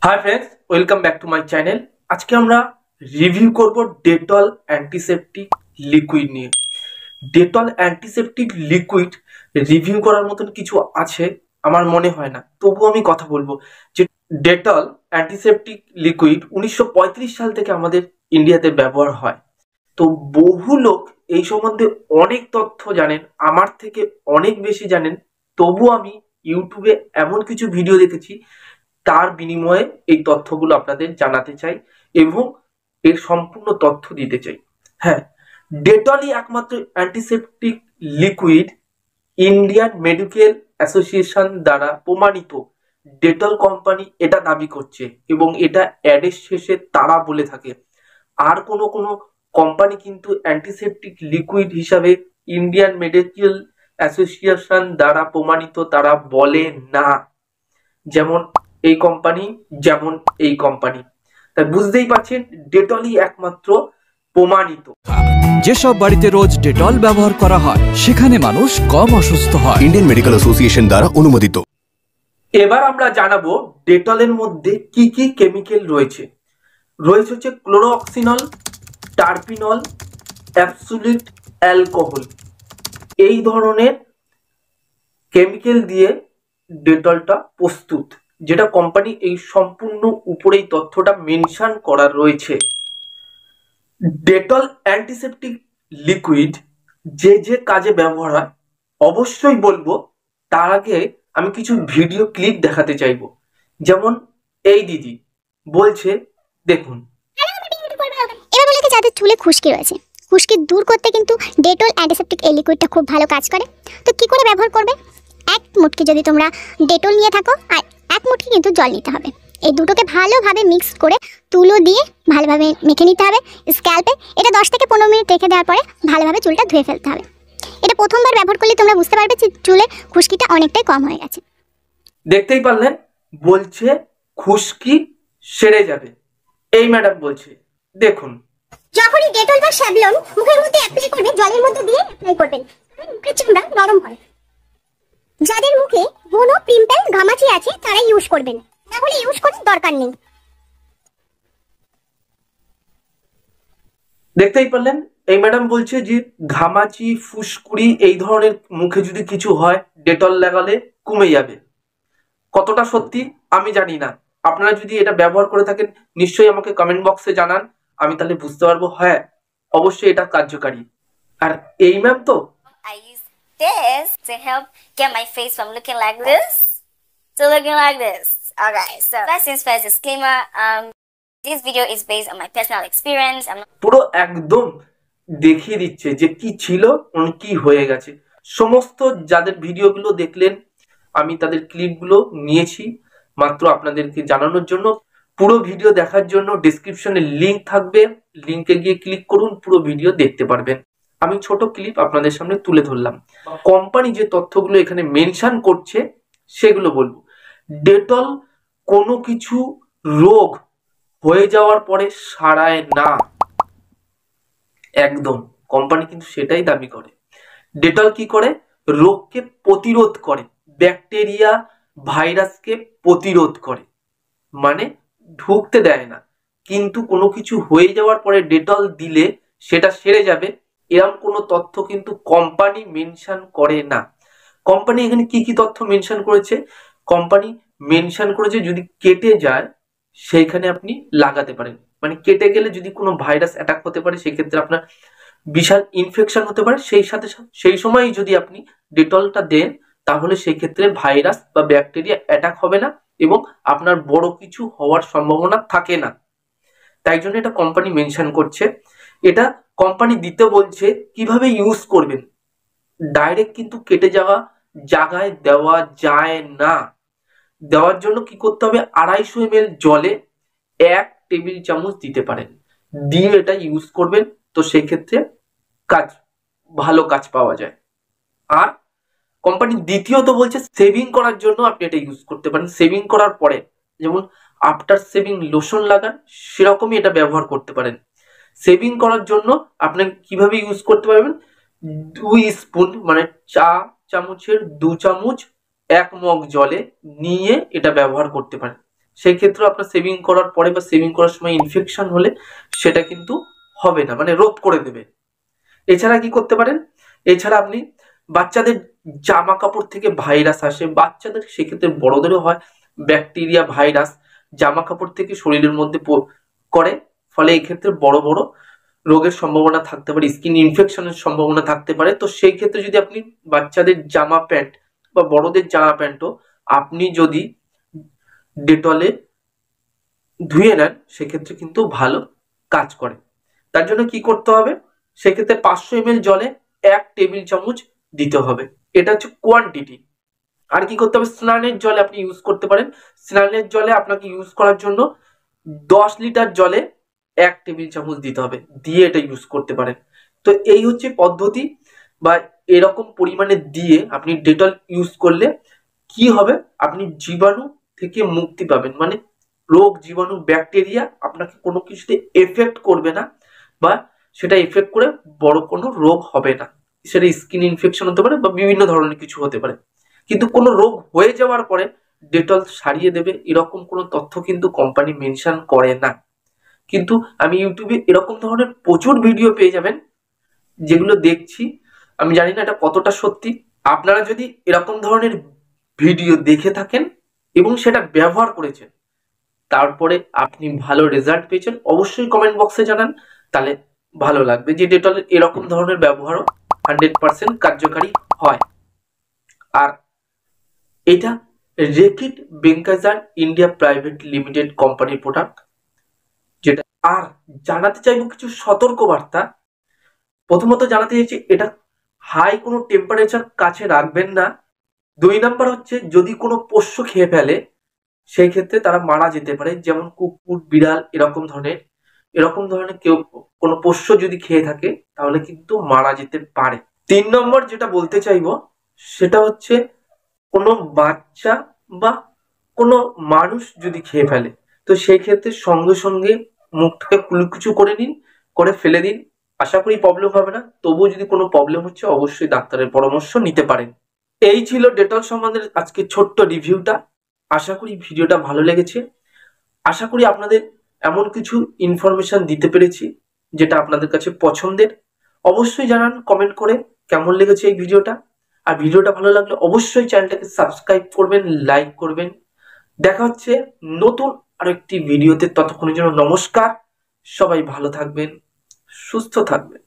Hi friends, welcome back to my channel. আজকে আমরা review করব ডেটল অ্যান্টিসেপটিক লিকুইড নিয়ে। ডেটল অ্যান্টিসেপটিক লিকুইড রিভিউ করার মতন কিছু আছে আমার মনে হয় না, তবু আমি কথা বলবো যে ডেটল অ্যান্টিসেপটিক লিকুইড 1935 সাল থেকে আমাদের ইন্ডিয়াতে ব্যবহার হয়। তো বহু লোক এই সম্বন্ধে অনেক তথ্য জানেন, আমার থেকে অনেক বেশি জানেন, তবু আমি ইউটিউবে এমন কিছু ভিডিও দেখেছি তার বিনিময়ে এই তথ্যগুলো আপনাদের জানাতে চাই এবং এর সম্পূর্ণ তথ্য দিতে চাই। হ্যাঁ, ডেটলই একমাত্র antiseptic liquid Indian medical association দ্বারা প্রমাণিত। ডেটল কোম্পানি এটা দাবি করছে এবং এটা অ্যাডের শেষে তারা বলে থাকে। আর কোনো কোম্পানি কিন্তু অ্যান্টিসেপটিক লিকুইড হিসাবে ইন্ডিয়ান মেডিকেল অ্যাসোসিয়েশন দ্বারা প্রমাণিত তারা বলে না। যেমন এই কোম্পানি, যেমন এই কোম্পানি। তাই বুঝতেই পারছেন ডেটলই একমাত্র প্রমাণিত। যেসব বাড়িতে রোজ ডেটল ব্যবহার করা হয় সেখানে মানুষ কম অসুস্থ হয়। ইন্ডিয়ান মেডিকেল অ্যাসোসিয়েশন দ্বারা অনুমোদিত। এবার আমরা জানাবো ডেটলের মধ্যে কি কি কেমিক্যাল রয়েছে। হচ্ছে ক্লোরোক্সিনল, টার্পিনল, অ্যাবসোলিউট অ্যালকোহল। এই ধরনের কেমিক্যাল দিয়ে ডেটলটা প্রস্তুত, যেটা কোম্পানি এই সম্পূর্ণ উপরেই তথ্যটা মেনশন করা রয়েছে। ডেটল অ্যান্টিসেপটিক লিকুইড যে কাজে ব্যবহার হয় অবশ্যই বলবো, তার আগে আমি কিছু ভিডিও ক্লিপ দেখাতে চাইবো। যেমন এই দিদি বলছে, দেখুন। এবার বলে যাদের চুলে খুশকি রয়েছে, খুশকি দূর করতে কিন্তু ডেটল অ্যান্টিসেপটিক এই লিকুইডটা খুব ভালো কাজ করে। তো কি করে ব্যবহার করবে? এক মুটকি যদি তোমরা ডেটল নিয়ে থাকো আর এক মুটকি কিন্তু জল নিতে হবে। এই দুটোকে ভালোভাবে মিক্স করে তুলো দিয়ে ভালোভাবে মেখে নিতে হবে স্ক্যাল্পে। এটা 10 থেকে 15 মিনিট রেখে দেওয়ার পরে ভালোভাবে চুলটা ধুয়ে ফেলতে হবে। এটা প্রথমবার ব্যবহার করলে তোমরা বুঝতে পারবে যে চুলের খুশকিটা অনেকটাই কম হয়ে গেছে। দেখতেই পারলেন, বলছে খুশকি সেরে যাবে। এই ম্যাডাম বলছে, দেখুন। যখনই ডেটল বা স্যাভলন মুখের মধ্যে অ্যাপ্লাই করবে, জলের মধ্যে দিয়ে অ্যাপ্লাই করবেন, মুখের চামড়া নরম হয়। যাদের মুখে কোনো পিম্পল ঘামাচি আছে তারা ইউজ করবেন, না হলে ইউজ করার দরকার নেই। দেখতেই পারলেন, এই ম্যাডাম বলছে যে ঘামাচি, ফুসকুড়ি এই ধরনের মুখে যদি কিছু হয় ডেটল লাগালে কমে যাবে। কতটা সত্যি আমি জানি না, আপনারা যদি এটা ব্যবহার করে থাকেন নিশ্চয়ই আমাকে কমেন্ট বক্সে জানান, আমি তাহলে বুঝতে পারবো হ্যাঁ অবশ্যই এটা কার্যকারী। আর এই ম্যাম তো I use this to help get my face from looking like this to looking like this. Alright, so first things first, disclaimer, this video is based on my personal experience. পুরো একদম দেখিয়ে দিচ্ছে যে কি ছিল কি হয়ে গেছে। সমস্ত যাদের ভিডিওগুলো দেখলেন আমি তাদের ক্লিপগুলো নিয়েছি মাত্র আপনাদেরকে জানানোর জন্য। পুরো ভিডিও দেখার জন্য ডেসক্রিপশনে লিংক থাকবে, লিংকে গিয়ে ক্লিক করুন, পুরো ভিডিও দেখতে পারবেন। আমি ছোট ক্লিপ আপনাদের সামনে তুলে ধরলাম। কোম্পানি যে তথ্যগুলো এখানে মেনশন করছে সেগুলো বলবো। ডেটল কোনো কিছু রোগ হয়ে যাওয়ার পরে সারায় না, একদম। কোম্পানি কিন্তু সেটাই দাবি করে। ডেটল কি করে? রোগকে প্রতিরোধ করে, ব্যাকটেরিয়া ভাইরাসকে প্রতিরোধ করে, মানে ঢুকতে দেয় না। কিন্তু কোনো কিছু হয়ে যাওয়ার পরে ডেটল দিলে সেটা সেরে যাবে, এরকম কোনো তথ্য কিন্তু কোম্পানি মেনশন করে না। কোম্পানি এখানে কি কি তথ্য মেনশন করেছে? কোম্পানি মেনশন করেছে যদি কেটে যায় সেইখানে আপনি লাগাতে পারেন, মানে কেটে গেলে যদি কোনো ভাইরাস অ্যাটাক হতে পারে সেক্ষেত্রে আপনার বিশাল ইনফেকশন হতে পারে, সেই সময় যদি আপনি ডেটলটা দেন তাহলে সেই ক্ষেত্রে ভাইরাস বা ব্যাকটেরিয়া অ্যাটাক হবে না এবং আপনার বড় কিছু হওয়ার সম্ভাবনা থাকে না। তাই জন্য এটা কোম্পানি মেনশন করছে। এটা কোম্পানি দিতে বলছে কিভাবে ইউজ করবেন। ডাইরেক্ট কিন্তু কেটে যাওয়া জায়গায় দেওয়া যায় না। দেওয়ার জন্য কি করতে হবে? 250 ml জলে 1 টেবিল চামচ দিতে পারেন, দিয়ে এটা ইউজ করবেন। তো সেই ক্ষেত্রে ভালো কাজ পাওয়া যায়। আর কোম্পানি দ্বিতীয়ত বলছে সেভিং করার জন্য আপনি এটা ইউজ করতে পারেন। সেভিং করার পরে যেমন আফটার সেভিং লোশন লাগান সেরকমই এটা ব্যবহার করতে পারেন। সেভিং করার জন্য আপনি কিভাবে ইউজ করতে পারবেন? 2 স্পুন মানে চা চামচের 2 চামচ 1 মগ জলে নিয়ে এটা ব্যবহার করতে পারেন। সেই ক্ষেত্রে আপনার সেভিং করার পরে বা সেভিং করার সময় ইনফেকশন হলে সেটা কিন্তু হবে না, মানে রোধ করে দেবে। এছাড়া কি করতে পারেন, এছাড়া আপনি বাচ্চাদের জামা কাপড় থেকে ভাইরাস আসে, বাচ্চাদের সেক্ষেত্রে বড়দেরও হয়, ব্যাকটেরিয়া ভাইরাস জামা কাপড় থেকে শরীরের মধ্যে করে, ফলে এই ক্ষেত্রে বড় বড় রোগের সম্ভাবনা থাকতে পারে, স্কিন ইনফেকশনের সম্ভাবনা থাকতে পারে। তো সেই ক্ষেত্রে যদি আপনি বাচ্চাদের জামা প্যান্ট বা বড়দের জামা প্যান্টও আপনি যদি ডেটলে ধুয়ে নেন সেক্ষেত্রে কিন্তু ভালো কাজ করে। তার জন্য কি করতে হবে, সেক্ষেত্রে 500 ml জলে 1 টেবিল চামচ দিতে হবে, এটা হচ্ছে কোয়ান্টিটি। আর কি করতে হবে, স্নানের জলে আপনি ইউজ করতে পারেন। স্নানের জলে আপনাকে ইউজ করার জন্য 10 লিটার জলে 1 টেবিল চামচ দিতে হবে, দিয়ে এটা ইউজ করতে পারেন। তো এই হচ্ছে পদ্ধতি, বা এরকম পরিমাণে দিয়ে আপনি ডেটল ইউজ করলে কি হবে, আপনি জীবাণু থেকে মুক্তি পাবেন, মানে রোগ জীবাণু ব্যাকটেরিয়া আপনাকে কোনো কিছুতে এফেক্ট করবে না, বা সেটা এফেক্ট করে বড় কোনো রোগ হবে না। সেটা স্কিন ইনফেকশন হতে পারে বা বিভিন্ন ধরনের কিছু হতে পারে, কিন্তু কোনো রোগ হয়ে যাওয়ার পরে ডেটল সারিয়ে দেবে এরকম কোনো তথ্য কিন্তু কোম্পানি মেনশন করে না। কিন্তু আমি ইউটিউবে এরকম ধরনের প্রচুর ভিডিও পেয়ে যাবেন যেগুলো দেখছি, আমি জানি না এটা কতটা সত্যি। আপনারা যদি এরকম ধরনের ভিডিও দেখে থাকেন এবং সেটা ব্যবহার করেছেন, তারপরে আপনি ভালো রেজাল্ট পেয়েছেন, অবশ্যই কমেন্ট বক্সে জানান, তাহলে ভালো লাগবে যে ডেটলের এরকম ধরনের ব্যবহারও 100% কার্যকারী হয়। আর এটা রেকিট বেঙ্কাজার ইন্ডিয়া প্রাইভেট লিমিটেড কোম্পানির প্রোডাক্ট, যেটা। আর জানাতে চাইবো কিছু সতর্কবার্তা। প্রথমত জানাতে চাইছি, এটা হাই কোনো টেম্পারেচার কাছে রাখবেন না। 2 নাম্বার হচ্ছে, যদি কোনো পোষ্য খেয়ে ফেলে সেই ক্ষেত্রে তারা মারা যেতে পারে, যেমন কুকুর বিড়াল এরকম ধরনের কেউ কোনো পোষ্য যদি খেয়ে থাকে তাহলে কিন্তু মারা যেতে পারে। 3 নম্বর যেটা বলতে চাইবো সেটা হচ্ছে, কোনো বাচ্চা বা কোনো মানুষ যদি খেয়ে ফেলে তো সেই ক্ষেত্রে সঙ্গে সঙ্গে মুখটাকে কুলুকুচু করে নিন, করে ফেলে দিন, আশা করি প্রবলেম হবে না। তবুও যদি কোনো প্রবলেম হচ্ছে অবশ্যই ডাক্তারের পরামর্শ নিতে পারেন। এই ছিল ডেটল সম্বন্ধে আজকে ছোট্ট রিভিউটা। আশা করি ভিডিওটা ভালো লেগেছে, আশা করি আপনাদের এমন কিছু ইনফরমেশন দিতে পেরেছি যেটা আপনাদের কাছে পছন্দের। অবশ্যই জানান কমেন্ট করে কেমন লেগেছে এই ভিডিওটা। আর ভিডিওটা ভালো লাগলে অবশ্যই চ্যানেলটাকে সাবস্ক্রাইব করবেন, লাইক করবেন। দেখা হচ্ছে নতুন আরেকটি ভিডিওতে, ততক্ষণের জন্য নমস্কার। সবাই ভালো থাকবেন, সুস্থ থাকবেন।